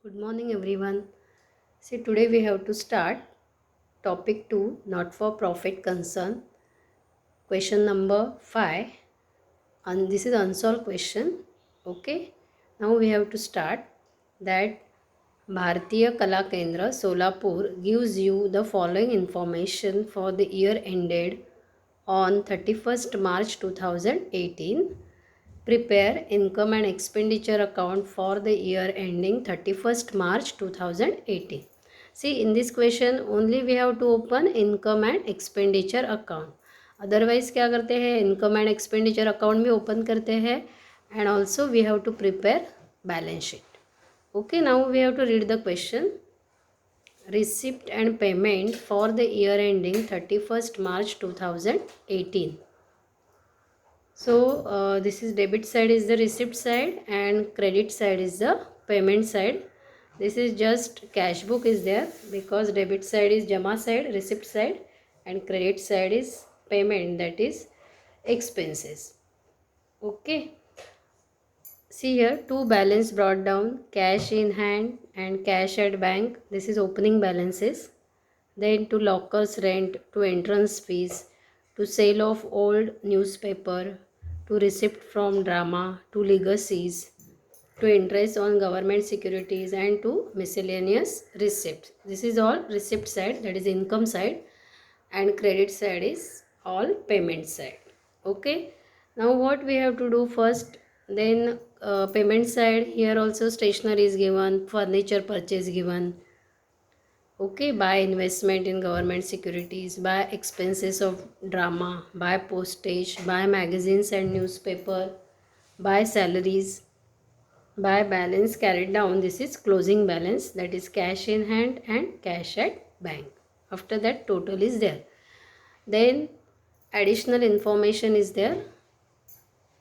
Good morning, everyone. See, today we have to start topic 2, not for profit concern, question number 5, and this is unsolved question. Okay, now we have to start that Bharatiya Kala Kendra Solapur gives you the following information for the year ended on 31st March 2018. Prepare income and expenditure account for the year ending 31st March 2018. See, in this question only we have to open income and expenditure account. Otherwise क्या करते हैं, income and expenditure account में open करते हैं and also we have to prepare balance sheet. Okay, now we have to read the question. Receipt and payment for the year ending 31st March 2018. So this is debit side is the receipt side and credit side is the payment side. This is just cash book is there because debit side is jama side, receipt side, and credit side is payment, that is expenses. Okay. See here, two balance brought down, cash in hand and cash at bank. This is opening balances. Then to lockers rent, to entrance fees, to sale of old newspaper, to receipt from drama, to legacies, to interest on government securities, and to miscellaneous receipts. This is all receipt side, that is income side, and credit side is all payment side. Okay, now what we have to do first, then payment side, here also stationery is given, furniture purchase given. Okay, buy investment in government securities, buy expenses of drama, buy postage, buy magazines and newspaper, buy salaries, buy balance carried down. This is closing balance, that is cash in hand and cash at bank. After that total is there. Then additional information is there.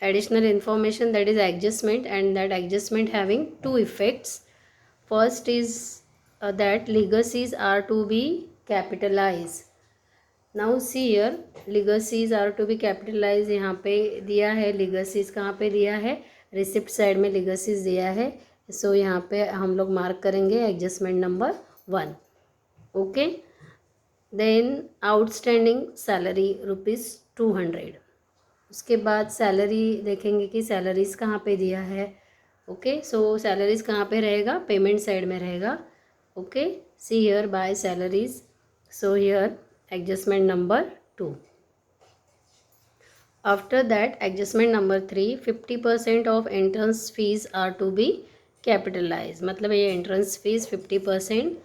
Additional information, that is adjustment, and that adjustment having two effects. First is that legacies are to be capitalized. Now see here, legacies are to be capitalized. यहाँ पे दिया है legacies, कहाँ पे दिया है, receipt side में legacies दिया है. सो यहाँ पे हम लोग मार्क करेंगे adjustment number 1. Okay. Then outstanding salary ₹200. उसके बाद सैलरी देखेंगे कि सैलरीज कहाँ पे दिया है. ओके, सो सैलरीज कहाँ पे रहेगा, पेमेंट साइड में रहेगा. Okay, see here bye salaries. So here adjustment number 2. After that adjustment number 3, 50% of entrance fees are to be capitalized. मतलब ये entrance fees 50%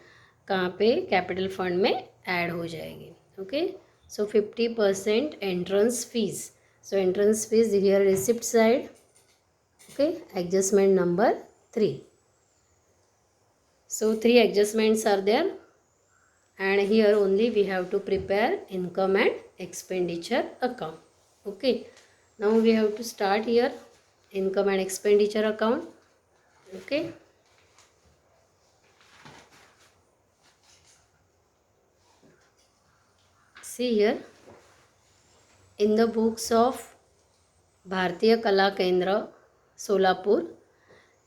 कहाँ पे, कैपिटल फंड में ऐड हो जाएगी. Okay, so 50% entrance fees. So entrance fees here receipt side. Okay, adjustment number 3. So 3 adjustments are there. And here only we have to prepare income and expenditure account. Okay, now we have to start here income and expenditure account. Okay, see here in the books of Bharatiya Kala Kendra Solapur,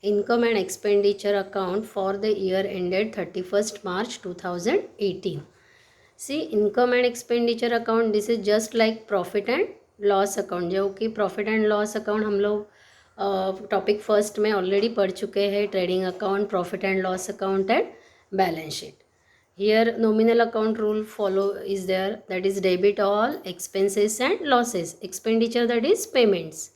income and expenditure account for the year ended 31st March 2018. See, income and expenditure account, this is just like profit and loss account, जो कि profit and loss account हम लोग topic first में already पढ़ चुके हैं. Trading account, profit and loss account and balance sheet. Here nominal account rule follow is there, that is debit all expenses and losses, expenditure that is payments,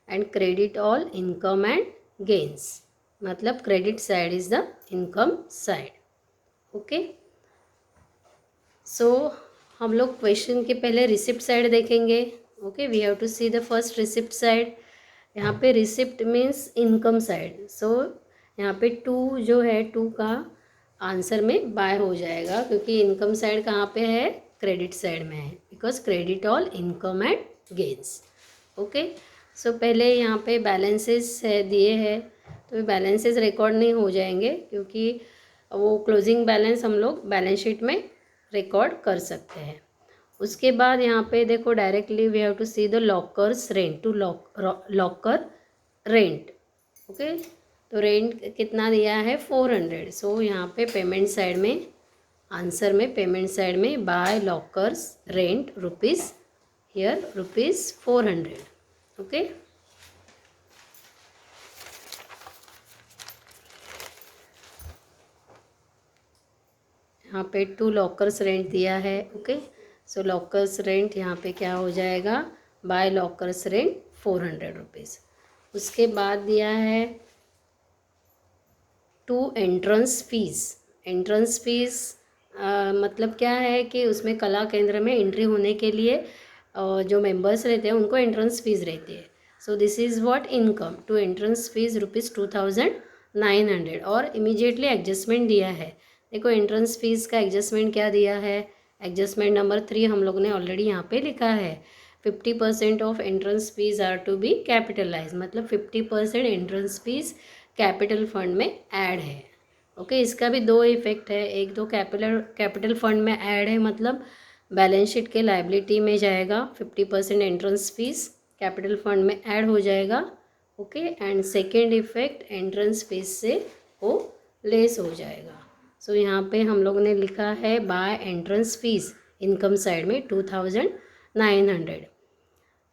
and credit all income and gains. मतलब credit side is the income side. Okay, so हम लोग question के पहले receipt side देखेंगे. Okay, we have to see the first receipt side. यहाँ पे receipt means income side. सो यहाँ पे 2 जो है, 2 का आंसर में बाय हो जाएगा क्योंकि इनकम साइड कहाँ पे है, क्रेडिट साइड में है, because credit all income and gains. Okay, so पहले यहाँ पे बैलेंसेस है दिए हैं, तो बैलेंसेस रिकॉर्ड नहीं हो जाएंगे क्योंकि वो क्लोजिंग बैलेंस हम लोग बैलेंस शीट में रिकॉर्ड कर सकते हैं. उसके बाद यहाँ पे देखो directly we have to see the lockers rent, to locker rent. Okay, तो रेंट कितना दिया है 400। सो यहाँ पे पेमेंट साइड में, आंसर में पेमेंट साइड में by lockers rent rupees here rupees 400। Okay, यहाँ पे 2 लॉकर्स रेंट दिया है। ओके, सो लॉकर्स रेंट यहाँ पे क्या हो जाएगा, बाय लॉकर्स रेंट 400 रुपीज़। उसके बाद दिया है 2 एंट्रेंस फीस। एंट्रेंस फीस मतलब क्या है कि उसमें कला केंद्र में एंट्री होने के लिए जो मेंबर्स रहते हैं उनको एंट्रेंस फीस रहती है। So this is what income to entrance fees rupees 2900। और इमीडिएटली एडजस्टमेंट दिया है। देखो एंट्रेंस फीस का एडजस्टमेंट क्या दिया है, एडजस्टमेंट नंबर 3 हम लोग ने ऑलरेडी यहाँ पे लिखा है। 50% of entrance fees are to be capitalise, मतलब 50% एंट्रेंस फीस कैपिटल फंड में ऐड है। ओके, इसका भी 2 इफेक्ट है। एक तो कैपिटल फंड में ऐड है, मतलब बैलेंस शीट के लायबिलिटी में जाएगा 50% एंट्रेंस फीस कैपिटल फंड में ऐड हो जाएगा। Okay, and second effect entrance fees से वो लेस हो जाएगा। सो यहाँ पे हम लोग ने लिखा है by entrance fees income side में 2900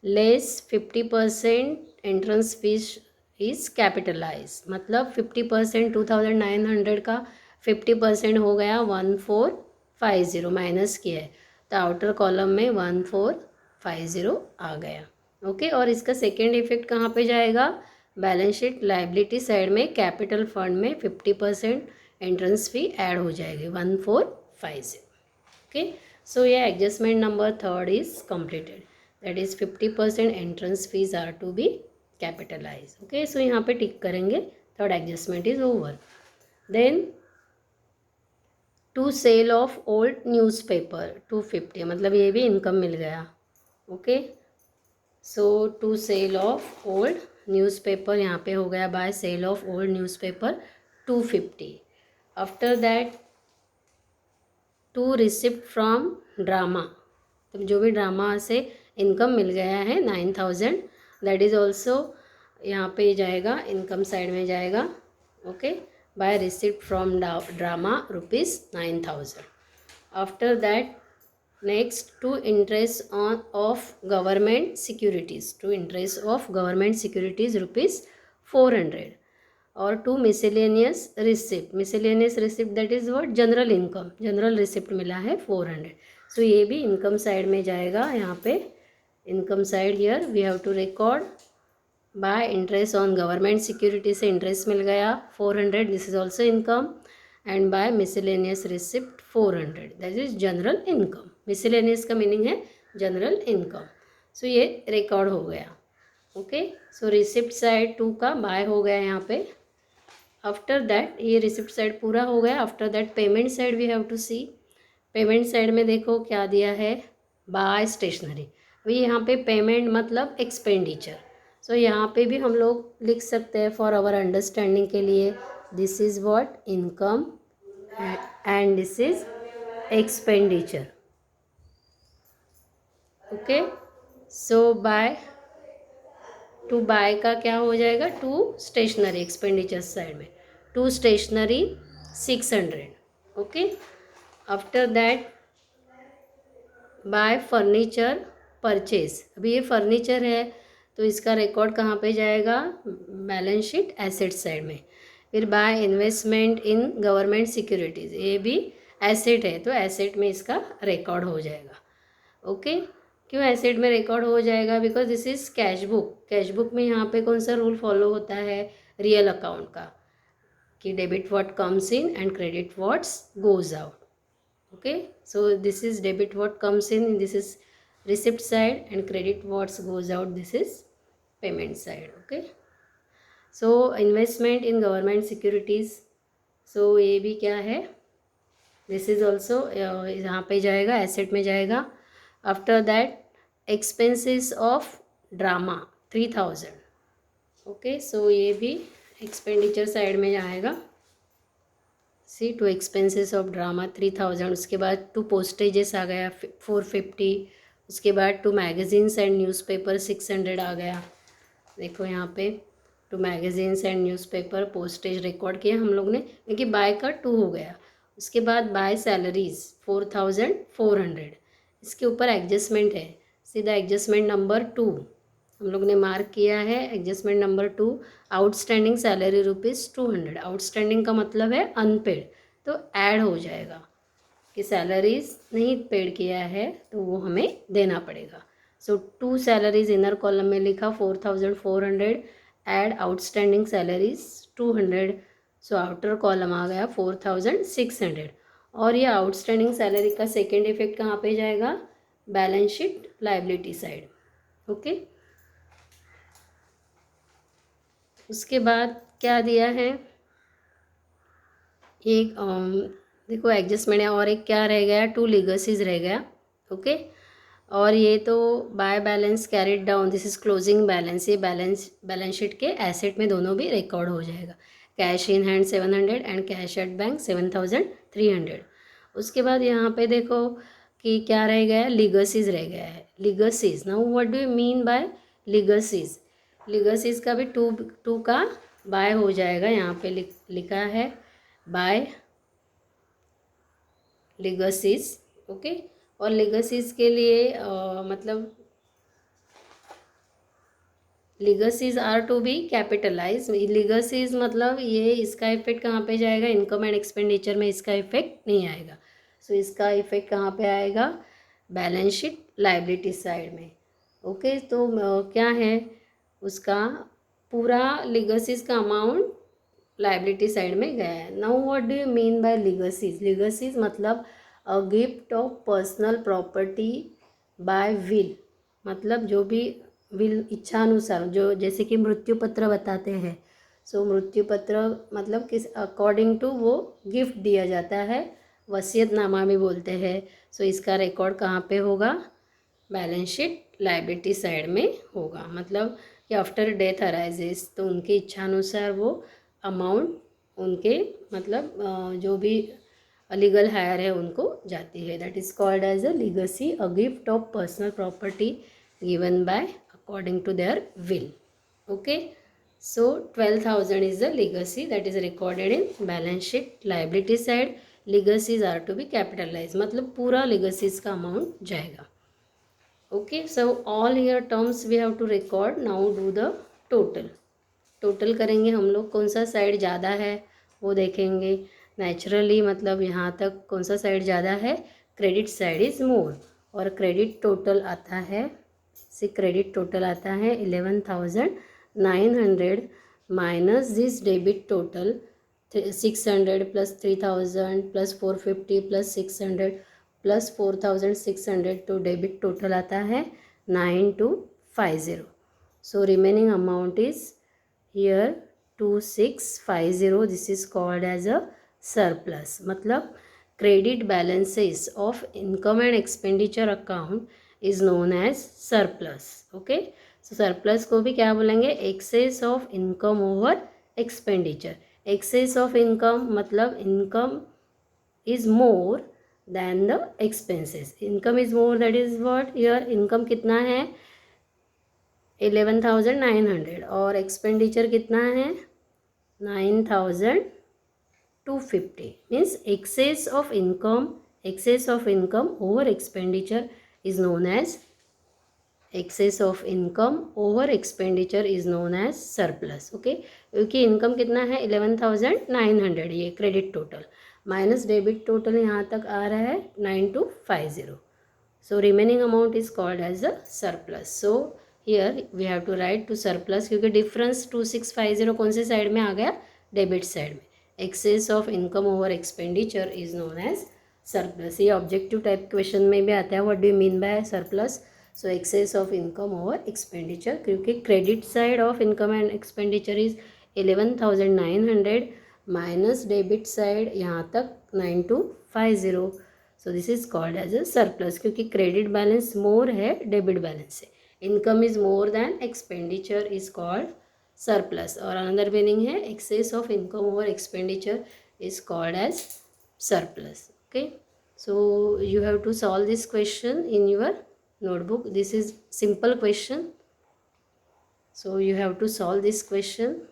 less 50% entrance fees is capitalise, मतलब 50% 2900 का 50% हो गया 1450 माइनस किया है तो आउटर कॉलम में 1450 आ गया। ओके, और इसका सेकेंड इफेक्ट कहाँ पे जाएगा, बैलेंस शीट लायबिलिटी साइड में कैपिटल फंड में 50% एंट्रेंस फी ऐड हो जाएगी 1450। ओके, सो ये adjustment number 3 is completed, that is 50% entrance fees are to be capitalize. Okay, so यहाँ पे टिक करेंगे, third adjustment is over. Then to sale of old newspaper 250, मतलब ये भी इनकम मिल गया। Okay, so to sale of old newspaper यहाँ पे हो गया by sale of old newspaper 250। After that to receipt from drama, तो जो भी ड्रामा से इनकम मिल गया है 9000, दैट इज़ ऑल्सो यहाँ पे जाएगा, इनकम साइड में जाएगा। Okay, by receipt from drama rupees 9000। After that next to interest on of government securities, to interest of government securities rupees 400 और to miscellaneous receipt, miscellaneous receipt that is what general income, general receipt मिला है 400। सो ये भी income side में जाएगा। यहाँ पे income side here we have to record by interest on government security से इंटरेस्ट मिल गया 400, this is also income, and by miscellaneous receipt 400 that is general income. Miscellaneous का मीनिंग है जनरल इनकम। सो ये रिकॉर्ड हो गया। Okay, सो receipt side 2 का bye हो गया यहाँ पे। आफ्टर दैट ये रिसिप्ट साइड पूरा हो गया। After that payment side we have to see. Payment side में देखो क्या दिया है, बाय स्टेशनरी। अभी यहाँ पे पेमेंट मतलब एक्सपेंडिचर, सो यहाँ पे भी हम लोग लिख सकते हैं फॉर आवर अंडरस्टैंडिंग के लिए, this is what income and this is expenditure. Okay, so by to by का क्या हो जाएगा, टू स्टेशनरी एक्सपेंडिचर साइड में, to stationery 600। Okay, after that by furniture purchase. अभी ये फर्नीचर है तो इसका रिकॉर्ड कहाँ पे जाएगा, बैलेंस शीट एसेट साइड में। फिर by investment in government securities, ये भी एसेट है तो एसेट में इसका रिकॉर्ड हो जाएगा। ओके, क्यों एसेट में रिकॉर्ड हो जाएगा, because this is cash book. Cash book में यहाँ पे कौन सा रूल फॉलो होता है, रियल अकाउंट का, कि debit what comes in and credit what's goes out. Okay, so this is debit what comes in, this is receipt side, and credit what goes out, this is payment side. Okay, so investment in government securities, so ये भी क्या है, this is also यहाँ पे जाएगा, asset में जाएगा। after that expenses of drama 3000। okay, so ये भी expenditure side में जाएगा। सी टू एक्सपेंसेस ऑफ ड्रामा 3000। उसके बाद टू पोस्टेजेस आ गया 450। उसके बाद टू मैगजीन्स एंड न्यूज़पेपर 600 आ गया। देखो यहाँ पे to magazines and newspaper postage record किया हम लोग ने, क्योंकि बाय का 2 हो गया। उसके बाद बाय सैलरीज 4400, इसके ऊपर एडजस्टमेंट है, सीधा एडजस्टमेंट नंबर 2 हम लोग ने मार्क किया है। Adjustment number 2, outstanding salary ₹200। Outstanding का मतलब है अनपेड, तो ऐड हो जाएगा कि सैलरीज नहीं पेड किया है तो वो हमें देना पड़ेगा। सो 2 सैलरीज इनर कॉलम में लिखा 4400, add outstanding salaries 200, so outer column आ गया 4600। और ये आउटस्टैंडिंग सैलरी का सेकेंड इफेक्ट कहाँ पे जाएगा? Balance sheet liability side. Okay, उसके बाद क्या दिया है, एक देखो एडजस्टमेंट है, और एक क्या रह गया? 2 लीगसीज रह गया। ओके, और ये तो by balance carried down, this is closing balance, ये बैलेंस शीट के एसेट में दोनों भी रिकॉर्ड हो जाएगा। Cash in hand 700 and cash at bank 7300। उसके बाद यहाँ पे देखो कि क्या रह गया है? लीगसीज रह गया है। Legacies, now what do you mean by legacies? Legacies का भी टू का बाय हो जाएगा, यहाँ पे लिखा है बाय लीगसीज। ओके, और लीगसीज के लिए मतलब लीगसीज आर टू बी कैपिटलाइज। लीगसीज मतलब ये, इसका इफेक्ट कहाँ पे जाएगा? इनकम एंड एक्सपेंडिचर में इसका इफेक्ट नहीं आएगा। सो इसका इफेक्ट कहाँ पे आएगा? बैलेंस शीट लाइबिलिटी साइड में। ओके, तो क्या है उसका पूरा लीगसीज का अमाउंट लाइबिलिटी साइड में गया है। Now what do you mean by legacies? Legacies मतलब a gift of personal property by will, मतलब जो भी विल इच्छानुसार, जो जैसे कि मृत्यु पत्र बताते हैं, सो मृत्यु पत्र मतलब किस अकॉर्डिंग टू वो गिफ्ट दिया जाता है, वसीयतनामा भी बोलते हैं। सो इसका रिकॉर्ड कहाँ पे होगा? बैलेंस शीट लाइबिलिटी साइड में होगा। मतलब कि आफ्टर डेथ अराइजेस, तो उनकी इच्छानुसार वो अमाउंट उनके मतलब जो भी लीगल हायर है उनको जाती है। That is called as a legacy, a gift of personal property given by according to their will. Okay, so 12,000 is the legacy that is recorded in balance sheet liability side. Legacies are to be capitalized, मतलब पूरा legacies का amount जाएगा। Okay, so all here terms we have to record. Now do the total. Total करेंगे हम लोग, कौन सा side ज़्यादा है वो देखेंगे। नेचुरली मतलब यहाँ तक कौन सा साइड ज़्यादा है? क्रेडिट साइड इज़ मोर, और क्रेडिट टोटल आता है, क्रेडिट टोटल आता है 11,900 minus this debit total 600 plus 3,000 plus 450 plus 600 plus 4,600, तो डेबिट टोटल आता है 9250। So remaining amount is here 2650। This is called as a surplus. मतलब credit balances of income and expenditure account is known as surplus. Okay, so surplus को भी क्या बोलेंगे? Excess of income over expenditure. Excess of income मतलब income is more than the expenses. Income is more, that is what? Here income कितना है? 11,900, और expenditure कितना है? 9,250। Means excess of income over expenditure is known as surplus। Okay, क्योंकि income कितना है? 11,900, ये credit total minus debit total यहाँ तक आ रहा है 9250। So remaining amount is called as a surplus. So here we have to write to surplus, क्योंकि डिफरेंस 2650 कौन से साइड में आ गया? डेबिट साइड में। Excess of income over expenditure is known as surplus. ये ऑब्जेक्टिव टाइप क्वेश्चन में भी आता है, what do you mean by surplus? So excess of income over expenditure, क्योंकि credit side of income and expenditure is 11,900 minus debit side यहाँ तक 9250। So this is called as a surplus, क्योंकि credit balance more है debit balance से। Income is more than expenditure is called surplus. और another meaning है excess of income over expenditure is called as surplus. Okay, so you have to solve this question in your notebook. This is simple question, So you have to solve this question.